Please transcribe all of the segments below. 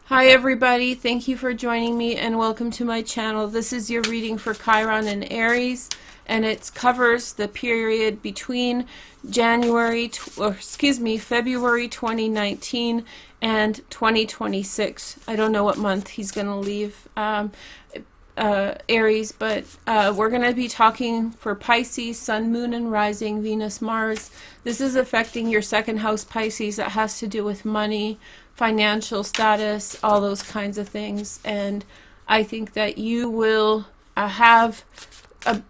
Hi everybody, thank you for joining me and welcome to my channel. This is your reading for Chiron and Aries, and it covers the period between February 2019 and 2026. I don't know what month he's going to leave Aries, but we're going to be talking for Pisces, Sun, Moon, and Rising, Venus, Mars. This is affecting your second house, Pisces. That has to do with money, financial status, all those kinds of things. And I think that you will have a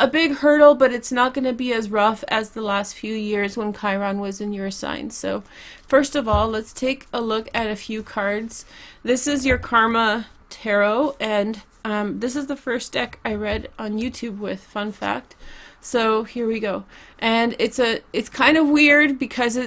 big hurdle, but it's not going to be as rough as the last few years when Chiron was in your sign. So first of all, let's take a look at a few cards. This is your Karma Tarot, and this is the first deck I read on YouTube with, fun fact. So here we go. And it's kind of weird because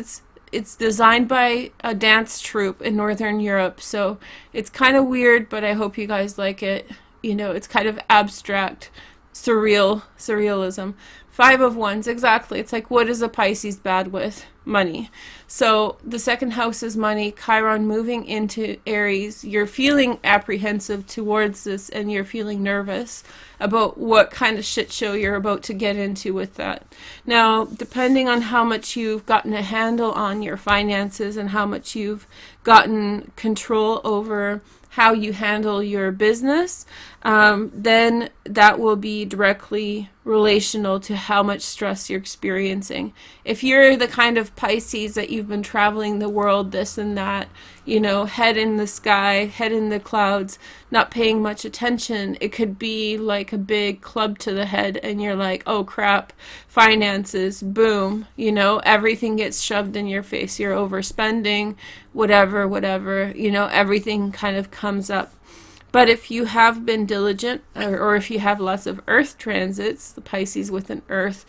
it's designed by a dance troupe in Northern Europe. So it's kind of weird, but I hope you guys like it. You know, it's kind of abstract, surrealism. Five of Wands, exactly. It's like, what is a Pisces bad with? Money. So the second house is money. Chiron moving into Aries. You're feeling apprehensive towards this, and you're feeling nervous about what kind of shit show you're about to get into with that. Now, depending on how much you've gotten a handle on your finances and how much you've gotten control over how you handle your business, then that will be directly relational to how much stress you're experiencing. If you're the kind of Pisces that you've been traveling the world, this and that, you know, head in the sky, head in the clouds, not paying much attention, it could be like a big club to the head and you're like, oh crap, finances, boom, you know, everything gets shoved in your face. You're overspending, whatever, you know, everything kind of comes up. But if you have been diligent, or if you have lots of earth transits, the Pisces with an earth,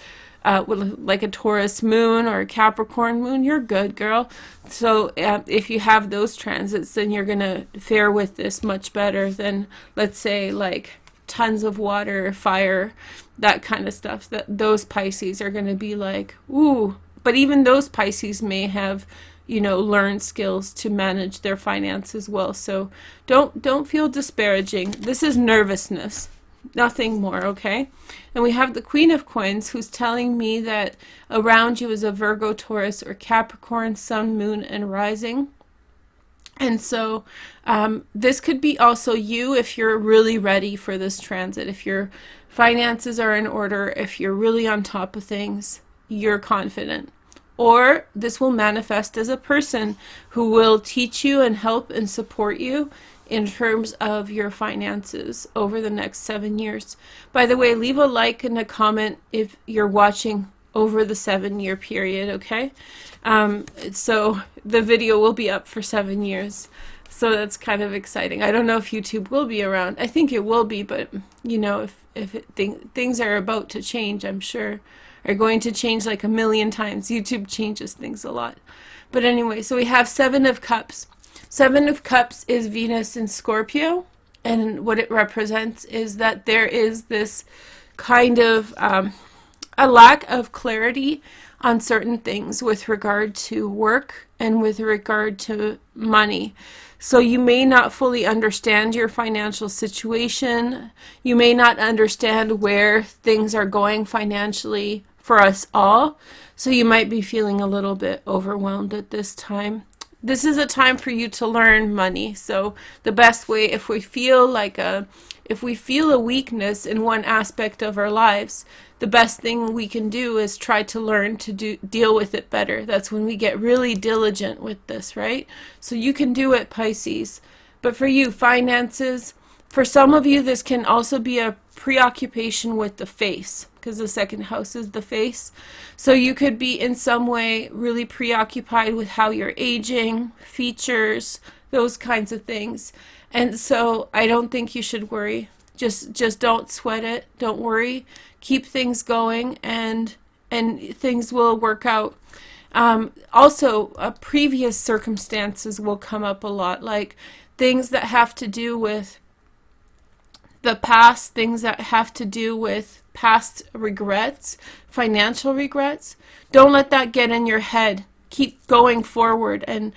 with like a Taurus moon or a Capricorn moon, you're good, girl. So if you have those transits, then you're going to fare with this much better than, let's say, like tons of water, fire, that kind of stuff. That those Pisces are going to be like, ooh. But even those Pisces may have, you know, learn skills to manage their finances well. So don't feel disparaging. This is nervousness, nothing more, okay? And we have the Queen of Coins, who's telling me that around you is a Virgo, Taurus, or Capricorn, Sun, Moon, and Rising. And so this could be also you if you're really ready for this transit. If your finances are in order, if you're really on top of things, you're confident. Or this will manifest as a person who will teach you and help and support you in terms of your finances over the next 7 years. By the way, leave a like and a comment if you're watching over the 7-year period, okay? So the video will be up for 7 years. So that's kind of exciting. I don't know if YouTube will be around. I think it will be, but you know, if things are about to change, I'm sure are going to change like a million times. YouTube changes things a lot. But anyway, so we have Seven of Cups. Seven of Cups is Venus in Scorpio, and what it represents is that there is this kind of a lack of clarity on certain things with regard to work and with regard to money. So you may not fully understand your financial situation. You may not understand where things are going financially for us all. So you might be feeling a little bit overwhelmed at this time. This is a time for you to learn money. So the best way, if we feel a weakness in one aspect of our lives, the best thing we can do is try to learn to deal with it better. That's when we get really diligent with this, right? So you can do it, Pisces. But for you, finances, for some of you, this can also be a preoccupation with the face, because the second house is the face. So you could be in some way really preoccupied with how you're aging, features, those kinds of things. And so I don't think you should worry. Just don't sweat it. Don't worry. Keep things going, and things will work out. Also, previous circumstances will come up a lot, like things that have to do with the past, things that have to do with past regrets, financial regrets. Don't let that get in your head. Keep going forward and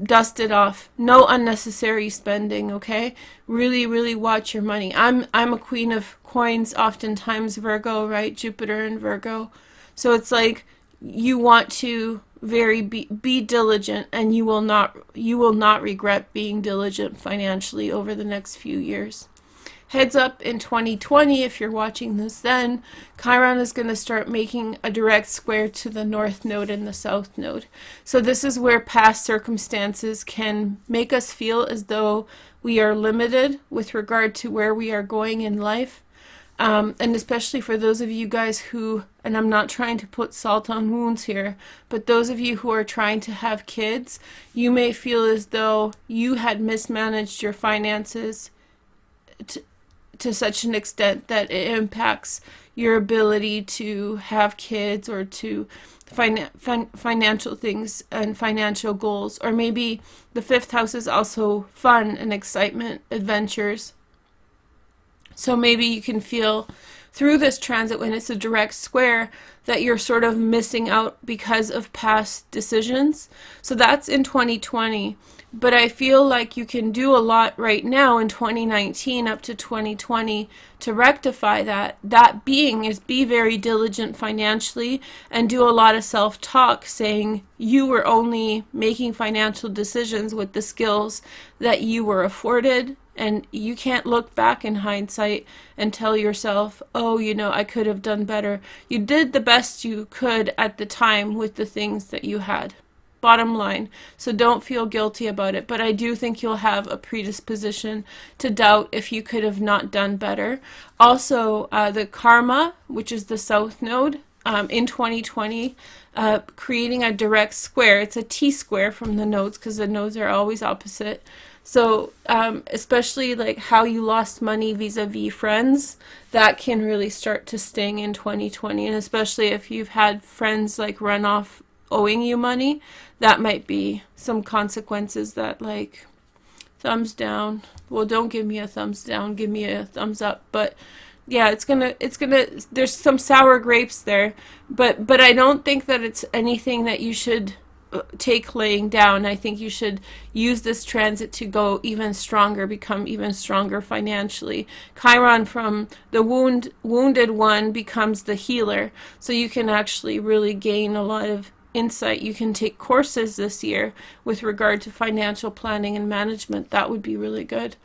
dust it off. No unnecessary spending, okay? Really, really watch your money. I'm a queen of coins, oftentimes Virgo, right? Jupiter and Virgo. So it's like you want to be diligent, and you will not regret being diligent financially over the next few years. Heads up, in 2020, if you're watching this then, Chiron is going to start making a direct square to the North Node and the South Node. So this is where past circumstances can make us feel as though we are limited with regard to where we are going in life. And especially for those of you guys who, and I'm not trying to put salt on wounds here, but those of you who are trying to have kids, you may feel as though you had mismanaged your finances to such an extent that it impacts your ability to have kids, or to financial things and financial goals. Or maybe the 5th house is also fun and excitement, adventures. So maybe you can feel through this transit, when it's a direct square, that you're sort of missing out because of past decisions. So that's in 2020. But I feel like you can do a lot right now in 2019 up to 2020 to rectify that. That being is be very diligent financially, and do a lot of self-talk, saying you were only making financial decisions with the skills that you were afforded. And you can't look back in hindsight and tell yourself, oh, you know, I could have done better. You did the best you could at the time with the things that you had. Bottom line. So don't feel guilty about it. But I do think you'll have a predisposition to doubt if you could have not done better. Also, the karma, which is the South Node, in 2020, creating a direct square. It's a T-square from the nodes, because the nodes are always opposite. So especially like how you lost money vis-a-vis friends, that can really start to sting in 2020. And especially if you've had friends like run off owing you money, that might be some consequences that, like, thumbs down. Well, don't give me a thumbs down, give me a thumbs up. But yeah, it's gonna, there's some sour grapes there. But I don't think that it's anything that you should take laying down. I think you should use this transit to go even stronger, become even stronger financially. Chiron, from the wounded one, becomes the healer, so you can actually really gain a lot of insight. You can take courses this year with regard to financial planning and management. That would be really good.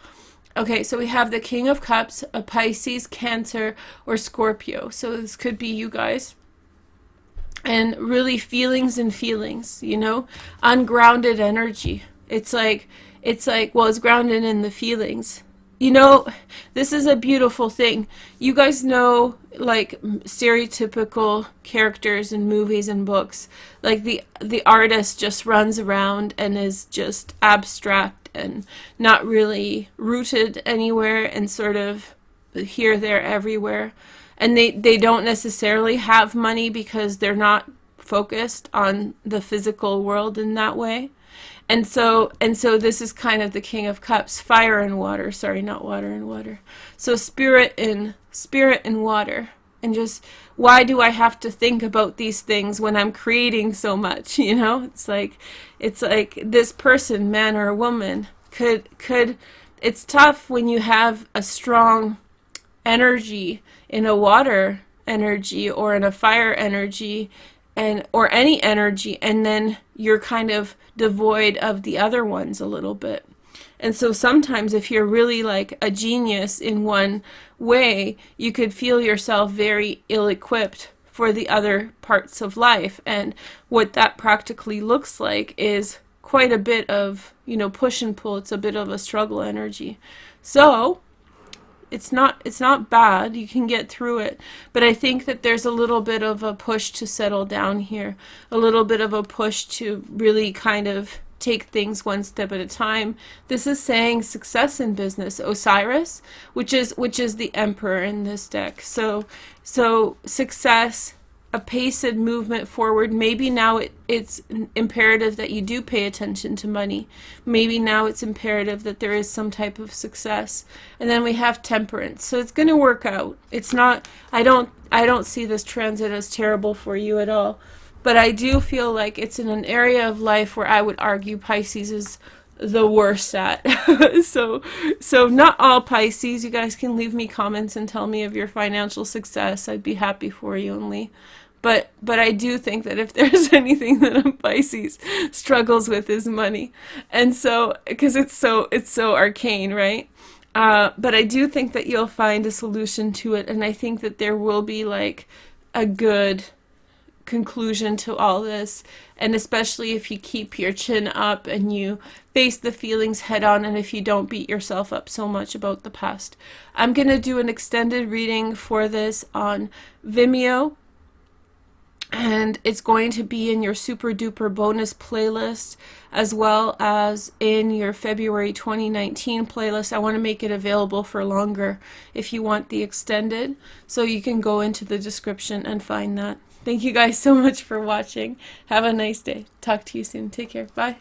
Okay, so we have the King of Cups, a Pisces, Cancer, or Scorpio. So this could be you guys. And really feelings, you know, ungrounded energy. It's like, well, it's grounded in the feelings. You know, this is a beautiful thing. You guys know, like, stereotypical characters in movies and books. Like the artist just runs around and is just abstract and not really rooted anywhere, and sort of here, there, everywhere. And they don't necessarily have money because they're not focused on the physical world in that way. And so this is kind of the King of Cups, fire and water. Sorry, not water and water. So spirit and water. And just, why do I have to think about these things when I'm creating so much? You know, it's like this person, man or woman, could. It's tough when you have a strong energy in a water energy or in a fire energy, or any energy, and then you're kind of devoid of the other ones a little bit. And so sometimes if you're really like a genius in one way, you could feel yourself very ill-equipped for the other parts of life. And what that practically looks like is quite a bit of, you know, push and pull. It's a bit of a struggle energy. So it's not bad. You can get through it. But I think that there's a little bit of a push to settle down here. A little bit of a push to really kind of take things one step at a time. This is saying success in business. Osiris, which is the Emperor in this deck. So success, a pace and movement forward. Maybe now it's imperative that you do pay attention to money. Maybe now it's imperative that there is some type of success. And then we have Temperance. So it's going to work out. It's not, I don't see this transit as terrible for you at all. but I do feel like it's in an area of life where I would argue Pisces is the worst at. so not all Pisces. You guys can leave me comments and tell me of your financial success. I'd be happy for you only. But I do think that if there's anything that a Pisces struggles with is money. And so, because it's so arcane, right? But I do think that you'll find a solution to it, and I think that there will be like a good conclusion to all this, and especially if you keep your chin up and you face the feelings head on, and if you don't beat yourself up so much about the past. I'm going to do an extended reading for this on Vimeo, and it's going to be in your super duper bonus playlist as well as in your February 2019 playlist. I want to make it available for longer if you want the extended, so you can go into the description and find that. Thank you guys so much for watching. Have a nice day. Talk to you soon. Take care. Bye.